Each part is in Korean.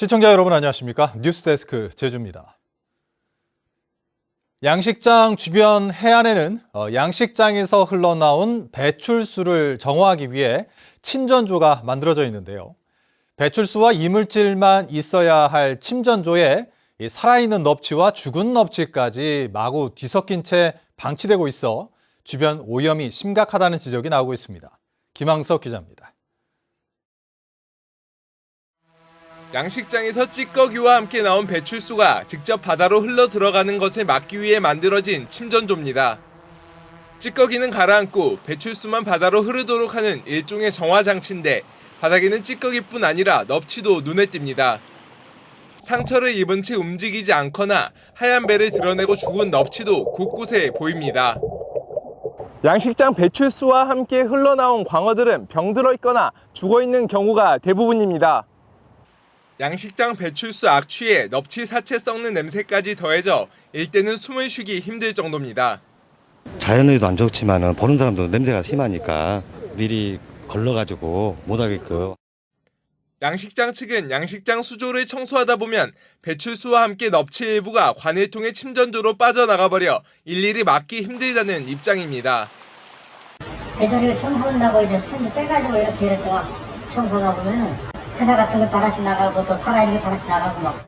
시청자 여러분 안녕하십니까? 뉴스데스크 제주입니다. 양식장 주변 해안에는 양식장에서 흘러나온 배출수를 정화하기 위해 침전조가 만들어져 있는데요. 배출수와 이물질만 있어야 할 침전조에 살아있는 넙치와 죽은 넙치까지 마구 뒤섞인 채 방치되고 있어 주변 오염이 심각하다는 지적이 나오고 있습니다. 김항석 기자입니다. 양식장에서 찌꺼기와 함께 나온 배출수가 직접 바다로 흘러 들어가는 것을 막기 위해 만들어진 침전조입니다. 찌꺼기는 가라앉고 배출수만 바다로 흐르도록 하는 일종의 정화 장치인데 바닥에는 찌꺼기뿐 아니라 넙치도 눈에 띕니다. 상처를 입은 채 움직이지 않거나 하얀 배를 드러내고 죽은 넙치도 곳곳에 보입니다. 양식장 배출수와 함께 흘러나온 광어들은 병들어 있거나 죽어 있는 경우가 대부분입니다. 양식장 배출수 악취에 넙치 사체 썩는 냄새까지 더해져 일대는 숨을 쉬기 힘들 정도입니다. 자연에도 안 좋지만 보는 사람도 냄새가 심하니까 미리 걸러가지고 못하게끔. 양식장 측은 양식장 수조를 청소하다 보면 배출수와 함께 넙치 일부가 관일통의 침전조로 빠져나가버려 일일이 막기 힘들다는 입장입니다. 배조리를 청소한다고 이제 스탠드 빼가지고 이렇게 청소하다 보면은 회사 같은 거 하나씩 나가고 또 살아있는 게 하나씩 나가고 막.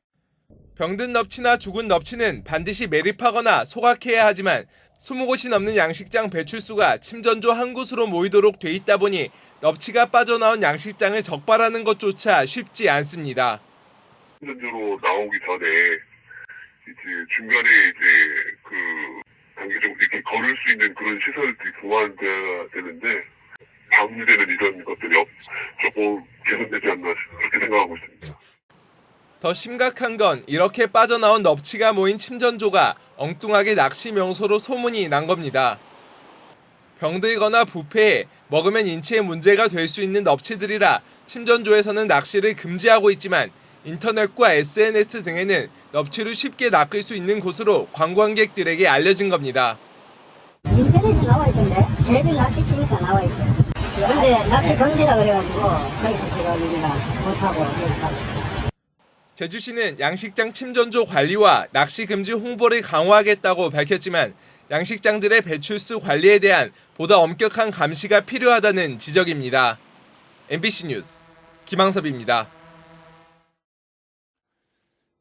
병든 넙치나 죽은 넙치는 반드시 매립하거나 소각해야 하지만 20곳이 넘는 양식장 배출수가 침전조 한 곳으로 모이도록 돼 있다 보니 넙치가 빠져나온 양식장을 적발하는 것조차 쉽지 않습니다. 침전조로 나오기 전에 이제 중간에 단계적으로 이렇게 걸을 수 있는 그런 시설들이 보완돼야 되는데 방류되는 이런 것들이 조금 개선되지 않나 그렇게 생각하고 있습니다. 더 심각한 건 이렇게 빠져나온 넙치가 모인 침전조가 엉뚱하게 낚시 명소로 소문이 난 겁니다. 병들거나 부패해 먹으면 인체에 문제가 될 수 있는 넙치들이라 침전조에서는 낚시를 금지하고 있지만 인터넷과 SNS 등에는 넙치를 쉽게 낚을 수 있는 곳으로 관광객들에게 알려진 겁니다. 인터넷에 나와 있던데 제주 낚시 치니까 나와 있어요. 근데 낚시 금지라 그래가지고 거기서 제가 우리가 못하고 여기서. 제주시는 양식장 침전조 관리와 낚시 금지 홍보를 강화하겠다고 밝혔지만 양식장들의 배출수 관리에 대한 보다 엄격한 감시가 필요하다는 지적입니다. MBC 뉴스 김항섭입니다.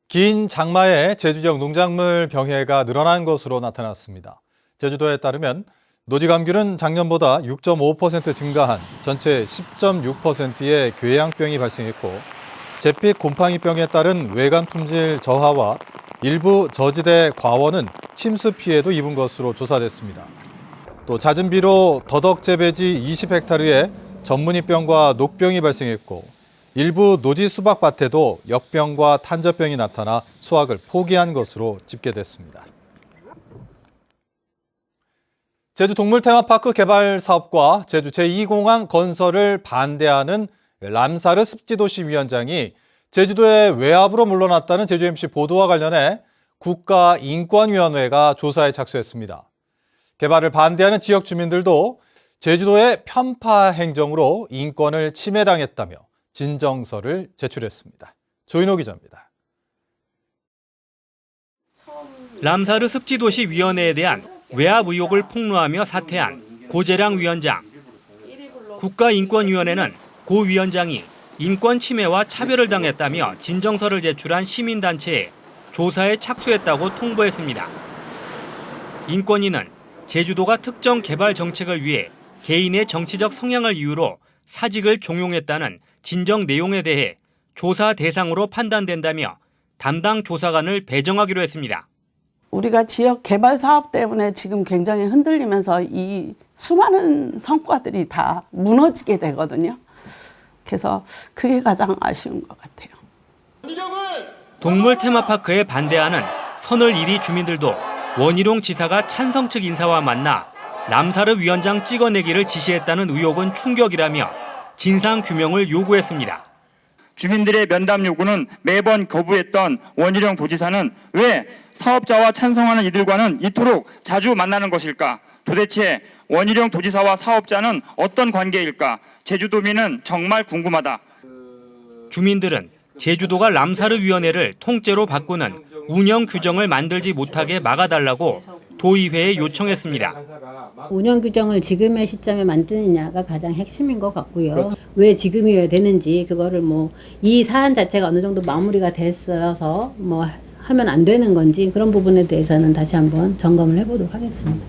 긴 장마에 제주 지역 농작물 병해가 늘어난 것으로 나타났습니다. 제주도에 따르면 노지감귤은 작년보다 6.5% 증가한 전체 10.6%의 궤양병이 발생했고 제빛 곰팡이병에 따른 외관 품질 저하와 일부 저지대 과원은 침수 피해도 입은 것으로 조사됐습니다. 또 잦은 비로 더덕 재배지 20헥타르에 전무늬병과 녹병이 발생했고 일부 노지 수박밭에도 역병과 탄저병이 나타나 수확을 포기한 것으로 집계됐습니다. 제주 동물테마파크 개발 사업과 제주 제2공항 건설을 반대하는 람사르 습지도시 위원장이 제주도의 외압으로 물러났다는 제주MC 보도와 관련해 국가인권위원회가 조사에 착수했습니다. 개발을 반대하는 지역 주민들도 제주도의 편파 행정으로 인권을 침해당했다며 진정서를 제출했습니다. 조인호 기자입니다. 람사르 습지도시위원회에 대한 외압 의혹을 폭로하며 사퇴한 고재량 위원장. 국가인권위원회는 고 위원장이 인권 침해와 차별을 당했다며 진정서를 제출한 시민단체에 조사에 착수했다고 통보했습니다. 인권위는 제주도가 특정 개발 정책을 위해 개인의 정치적 성향을 이유로 사직을 종용했다는 진정 내용에 대해 조사 대상으로 판단된다며 담당 조사관을 배정하기로 했습니다. 우리가 지역 개발 사업 때문에 지금 굉장히 흔들리면서 이 수많은 성과들이 다 무너지게 되거든요. 그래서 그게 가장 아쉬운 것 같아요. 동물 테마파크에 반대하는 선을 1위 주민들도 원희룡 지사가 찬성 측 인사와 만나 람사르 위원장 찍어내기를 지시했다는 의혹은 충격이라며 진상 규명을 요구했습니다. 주민들의 면담 요구는 매번 거부했던 원희룡 도지사는 왜 사업자와 찬성하는 이들과는 이토록 자주 만나는 것일까? 도대체 원희룡 도지사와 사업자는 어떤 관계일까? 제주도민은 정말 궁금하다. 주민들은 제주도가 람사르위원회를 통째로 바꾸는 운영 규정을 만들지 못하게 막아달라고 도의회에 요청했습니다. 운영 규정을 지금의 시점에 만드느냐가 가장 핵심인 것 같고요. 그렇죠. 왜 지금이어야 되는지 그거를 이 사안 자체가 어느 정도 마무리가 됐어서 하면 안 되는 건지 그런 부분에 대해서는 다시 한번 점검을 해보도록 하겠습니다.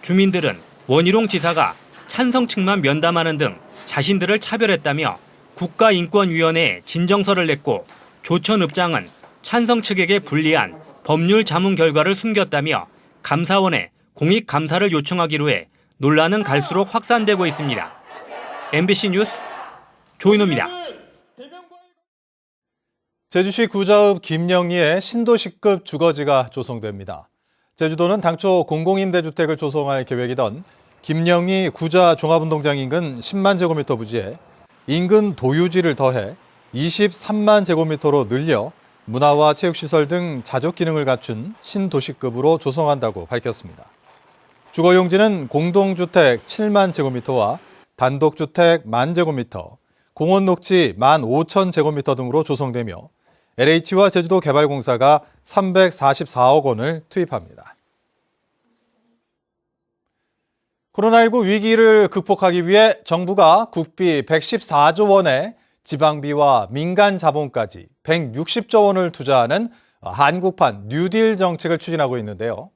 주민들은 원희룡 지사가 찬성 측만 면담하는 등 자신들을 차별했다며 국가인권위원회에 진정서를 냈고 조천읍장은 찬성 측에게 불리한 법률 자문 결과를 숨겼다며 감사원에 공익감사를 요청하기로 해 논란은 갈수록 확산되고 있습니다. MBC 뉴스 조인호입니다. 제주시 구자읍 김영리에 신도시급 주거지가 조성됩니다. 제주도는 당초 공공임대주택을 조성할 계획이던 김영리 구자 종합운동장 인근 10만 제곱미터 부지에 인근 도유지를 더해 23만 제곱미터로 늘려 문화와 체육시설 등 자족 기능을 갖춘 신도시급으로 조성한다고 밝혔습니다. 주거용지는 공동주택 7만 제곱미터와 단독주택 1만 제곱미터, 공원 녹지 15,000 제곱미터 등으로 조성되며 LH와 제주도 개발공사가 344억 원을 투입합니다. 코로나19 위기를 극복하기 위해 정부가 국비 114조 원의 지방비와 민간 자본까지 160조 원을 투자하는 한국판 뉴딜 정책을 추진하고 있는데요.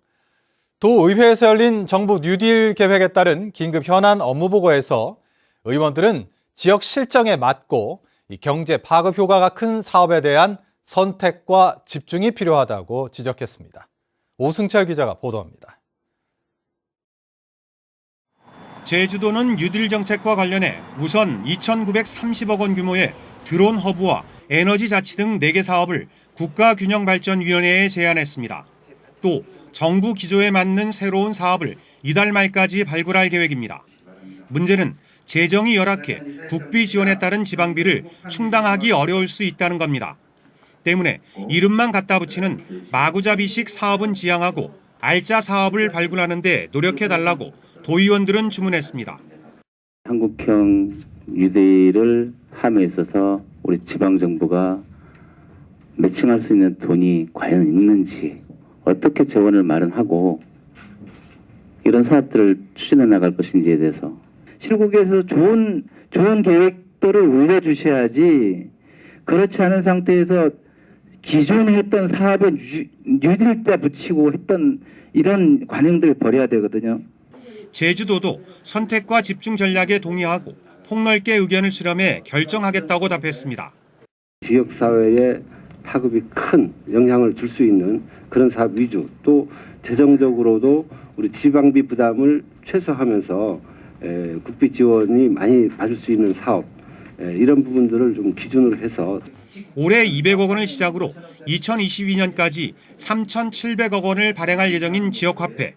도의회에서 열린 정부 뉴딜 계획에 따른 긴급 현안 업무보고에서 의원들은 지역 실정에 맞고 경제 파급 효과가 큰 사업에 대한 선택과 집중이 필요하다고 지적했습니다. 오승철 기자가 보도합니다. 제주도는 뉴딜 정책과 관련해 우선 2,930억 원 규모의 드론 허브와 에너지 자치 등 4개 사업을 국가균형발전위원회에 제안했습니다. 또 정부 기조에 맞는 새로운 사업을 이달 말까지 발굴할 계획입니다. 문제는 재정이 열악해 국비 지원에 따른 지방비를 충당하기 어려울 수 있다는 겁니다. 때문에 이름만 갖다 붙이는 마구잡이식 사업은 지양하고 알짜 사업을 발굴하는 데 노력해달라고 도의원들은 주문했습니다. 한국형 뉴딜을 함에 있어서 우리 지방정부가 매칭할 수 있는 돈이 과연 있는지, 어떻게 재원을 마련하고 이런 사업들을 추진해 나갈 것인지에 대해서 실국에서 좋은 계획들을 올려주셔야지, 그렇지 않은 상태에서 기존에 했던 사업에 뉴딜 때 붙이고 했던 이런 관행들 버려야 되거든요. 제주도도 선택과 집중 전략에 동의하고 폭넓게 의견을 수렴해 결정하겠다고 답했습니다. 지역사회에 파급이 큰 영향을 줄 수 있는 그런 사업 위주, 또 재정적으로도 우리 지방비 부담을 최소화하면서 국비 지원이 많이 받을 수 있는 사업, 이런 부분들을 좀 기준으로 해서 올해 200억 원을 시작으로 2022년까지 3,700억 원을 발행할 예정인 지역화폐.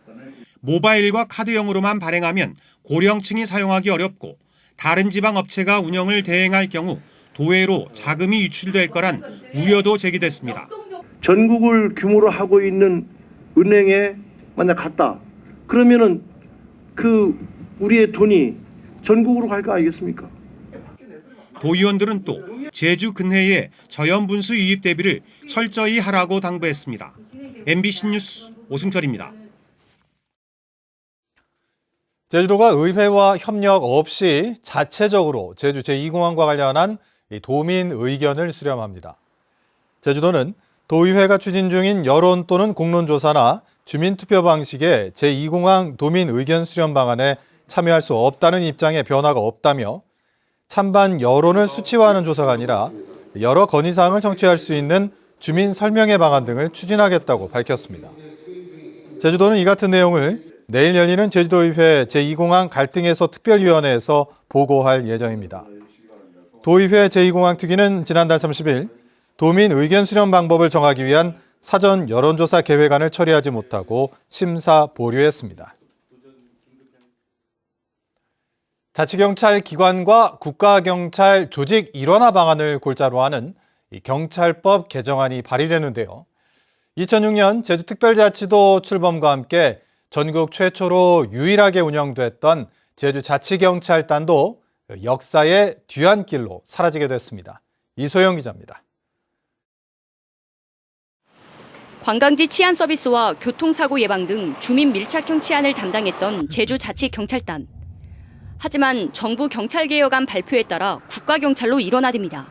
모바일과 카드형으로만 발행하면 고령층이 사용하기 어렵고 다른 지방 업체가 운영을 대행할 경우 도외로 자금이 유출될 거란 우려도 제기됐습니다. 전국을 규모로 하고 있는 은행에 만약 갔다 그러면은 우리의 돈이 전국으로 갈 거 아니겠습니까? 도의원들은 또 제주 근해의 저연분수 유입 대비를 철저히 하라고 당부했습니다. MBC 뉴스 오승철입니다. 제주도가 의회와 협력 없이 자체적으로 제주 제2공항과 관련한 도민 의견을 수렴합니다. 제주도는 도의회가 추진 중인 여론 또는 공론조사나 주민투표 방식의 제2공항 도민 의견 수렴 방안에 참여할 수 없다는 입장에 변화가 없다며 찬반 여론을 수치화하는 조사가 아니라 여러 건의사항을 청취할 수 있는 주민 설명회 방안 등을 추진하겠다고 밝혔습니다. 제주도는 이 같은 내용을 내일 열리는 제주도의회 제2공항 갈등해소 특별위원회에서 보고할 예정입니다. 도의회 제2공항 특위는 지난달 30일 도민 의견 수렴 방법을 정하기 위한 사전 여론조사 계획안을 처리하지 못하고 심사 보류했습니다. 자치경찰 기관과 국가경찰 조직 일원화 방안을 골자로 하는 경찰법 개정안이 발의되는데요. 2006년 제주특별자치도 출범과 함께 전국 최초로 유일하게 운영됐던 제주자치경찰단도 역사의 뒤안길로 사라지게 됐습니다. 이소영 기자입니다. 관광지 치안 서비스와 교통사고 예방 등 주민 밀착형 치안을 담당했던 제주자치경찰단. 하지만 정부 경찰개혁안 발표에 따라 국가경찰로 일원화됩니다.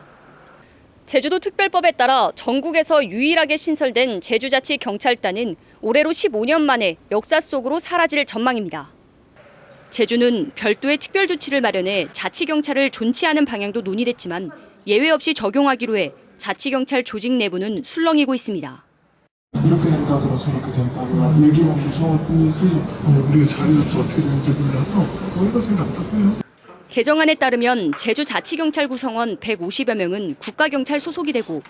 제주도 특별법에 따라 전국에서 유일하게 신설된 제주자치경찰단은 올해로 15년 만에 역사 속으로 사라질 전망입니다. 제주는 별도의 특별조치를 마련해 자치경찰을 존치하는 방향도 논의됐지만 예외 없이 적용하기로 해 자치경찰 조직 내부는 술렁이고 있습니다. 이렇게 된다 들어서 이렇게 된다. 얘기만 무서울 뿐이지 우리가 자리에서 어떻게 되는지 몰라서 거기가 제일 답답해요. 개정안에 따르면 제주자치경찰 구성원 150여 명은 국가경찰 소속이 되고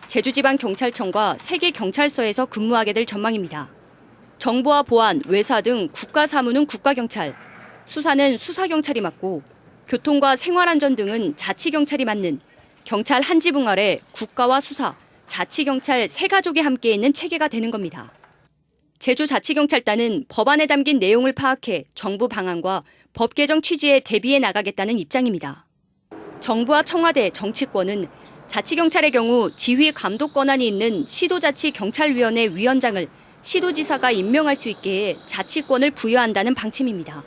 제주지방경찰청과 3개 경찰서에서 근무하게 될 전망입니다. 정보와 보안, 외사 등 국가사무는 국가경찰, 수사는 수사경찰이 맡고 교통과 생활안전 등은 자치경찰이 맡는 경찰 한 지붕 아래 국가와 수사, 자치경찰 세 가족이 함께 있는 체계가 되는 겁니다. 제주자치경찰단은 법안에 담긴 내용을 파악해 정부 방안과 법 개정 취지에 대비해 나가겠다는 입장입니다. 정부와 청와대, 정치권은 자치경찰의 경우 지휘 감독 권한이 있는 시도자치경찰위원회 위원장을 시도지사가 임명할 수 있게 해 자치권을 부여한다는 방침입니다.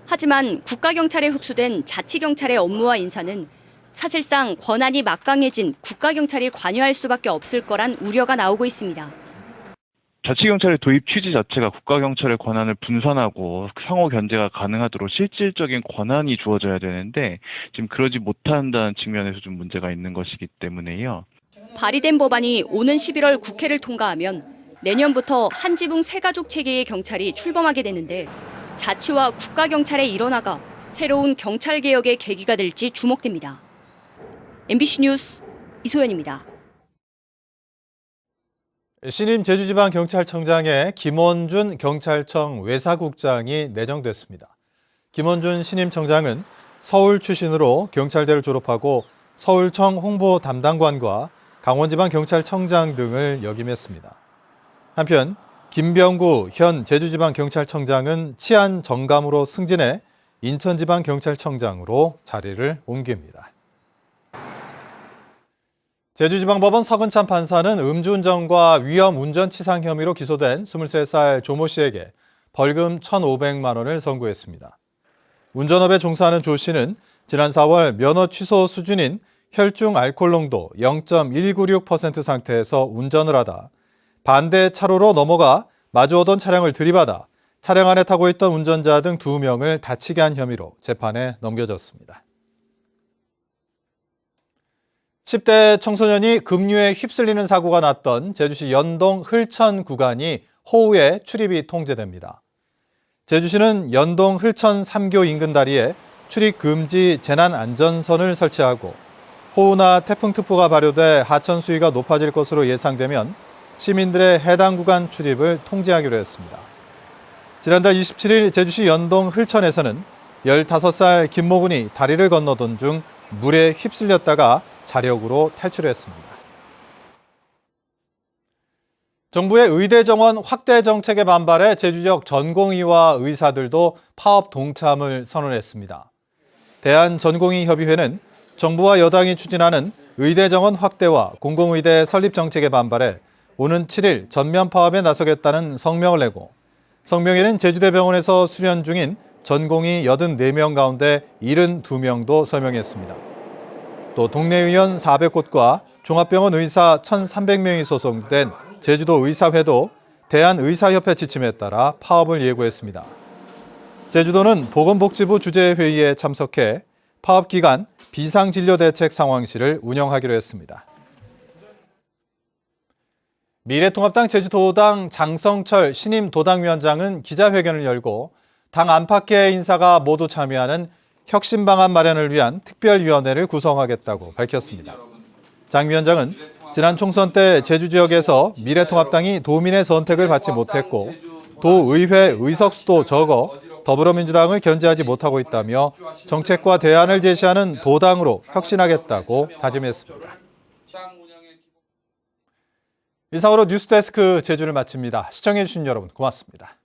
하지만 국가경찰에 흡수된 자치경찰의 업무와 인사는 사실상 권한이 막강해진 국가경찰이 관여할 수밖에 없을 거란 우려가 나오고 있습니다. 자치경찰의 도입 취지 자체가 국가경찰의 권한을 분산하고 상호 견제가 가능하도록 실질적인 권한이 주어져야 되는데 지금 그러지 못한다는 측면에서 좀 문제가 있는 것이기 때문에요. 발의된 법안이 오는 11월 국회를 통과하면 내년부터 한 지붕 세 가족 체계의 경찰이 출범하게 되는데 자치와 국가경찰의 일원화가 새로운 경찰개혁의 계기가 될지 주목됩니다. MBC 뉴스 이소연입니다. 신임 제주지방경찰청장에 김원준 경찰청 외사국장이 내정됐습니다. 김원준 신임 청장은 서울 출신으로 경찰대를 졸업하고 서울청 홍보 담당관과 강원지방경찰청장 등을 역임했습니다. 한편 김병구 현 제주지방경찰청장은 치안 정감으로 승진해 인천지방경찰청장으로 자리를 옮깁니다. 제주지방법원 서근찬 판사는 음주운전과 위험운전치상 혐의로 기소된 23살 조 모 씨에게 벌금 1,500만 원을 선고했습니다. 운전업에 종사하는 조 씨는 지난 4월 면허 취소 수준인 혈중 알코올 농도 0.196% 상태에서 운전을 하다 반대 차로로 넘어가 마주오던 차량을 들이받아 차량 안에 타고 있던 운전자 등 2명을 다치게 한 혐의로 재판에 넘겨졌습니다. 10대 청소년이 급류에 휩쓸리는 사고가 났던 제주시 연동 흘천 구간이 호우에 출입이 통제됩니다. 제주시는 연동 흘천 3교 인근 다리에 출입 금지 재난안전선을 설치하고 호우나 태풍특보가 발효돼 하천 수위가 높아질 것으로 예상되면 시민들의 해당 구간 출입을 통제하기로 했습니다. 지난달 27일 제주시 연동 흘천에서는 15살 김모군이 다리를 건너던 중 물에 휩쓸렸다가 자력으로 탈출했습니다. 정부의 의대 정원 확대 정책에 반발해 제주 지역 전공의와 의사들도 파업 동참을 선언했습니다. 대한전공의협의회는 정부와 여당이 추진하는 의대 정원 확대와 공공의대 설립 정책에 반발해 오는 7일 전면 파업에 나서겠다는 성명을 내고 성명에는 제주대병원에서 수련 중인 전공의 84명 가운데 72명도 서명했습니다. 또 동네 의원 400곳과 종합병원 의사 1,300명이 소속된 제주도 의사회도 대한의사협회 지침에 따라 파업을 예고했습니다. 제주도는 보건복지부 주재회의에 참석해 파업 기간 비상진료대책 상황실을 운영하기로 했습니다. 미래통합당 제주도당 장성철 신임 도당위원장은 기자회견을 열고 당 안팎의 인사가 모두 참여하는 혁신 방안 마련을 위한 특별위원회를 구성하겠다고 밝혔습니다. 장 위원장은 지난 총선 때 제주 지역에서 미래통합당이 도민의 선택을 받지 못했고 도의회 의석수도 적어 더불어민주당을 견제하지 못하고 있다며 정책과 대안을 제시하는 도당으로 혁신하겠다고 다짐했습니다. 이상으로 뉴스데스크 제주를 마칩니다. 시청해주신 여러분 고맙습니다.